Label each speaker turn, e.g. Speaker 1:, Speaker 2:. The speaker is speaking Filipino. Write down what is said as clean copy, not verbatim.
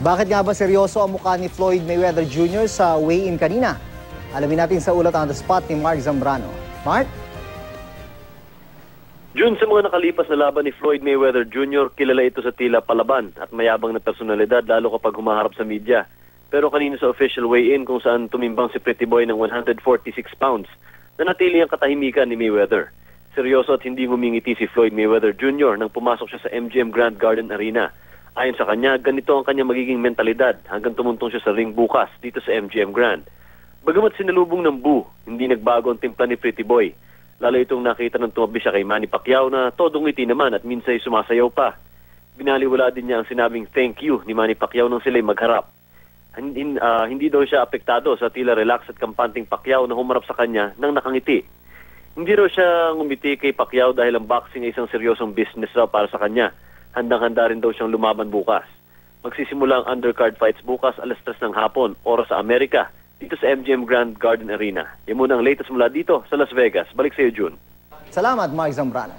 Speaker 1: Bakit nga ba seryoso ang mukha ni Floyd Mayweather Jr. sa weigh-in kanina? Alamin natin sa ulat on the spot ni Mark Zambrano. Mark?
Speaker 2: June, sa mga nakalipas na laban ni Floyd Mayweather Jr., kilala ito sa tila palaban at mayabang na personalidad lalo kapag humaharap sa media. Pero kanina sa official weigh-in kung saan tumimbang si Pretty Boy ng 146 pounds, nanatili ang katahimikan ni Mayweather. Seryoso at hindi ngumingiti si Floyd Mayweather Jr. nang pumasok siya sa MGM Grand Garden Arena. Ayon sa kanya, ganito ang kanyang magiging mentalidad hanggang tumuntong siya sa ring bukas dito sa MGM Grand. Bagamat sinalubong ng boo, hindi nagbago ang timpla ni Pretty Boy. Lalo itong nakita ng tumabi siya kay Manny Pacquiao na todong ngiti naman at minsan ay sumasayaw pa. Binaliwala din niya ang sinabing thank you ni Manny Pacquiao nang sila'y magharap. Hindi daw siya apektado sa tila relax at kampanting Pacquiao na humarap sa kanya nang nakangiti. Hindi raw siya ngumiti kay Pacquiao dahil ang boxing ay isang seryosong business raw para sa kanya. Handang-handa rin daw siyang lumaban bukas. Magsisimula ang undercard fights bukas alas 3 ng hapon, oras sa Amerika, dito sa MGM Grand Garden Arena. Yan muna ang latest mula dito sa Las Vegas. Balik sa iyo, June.
Speaker 1: Salamat, Mark Zambrano.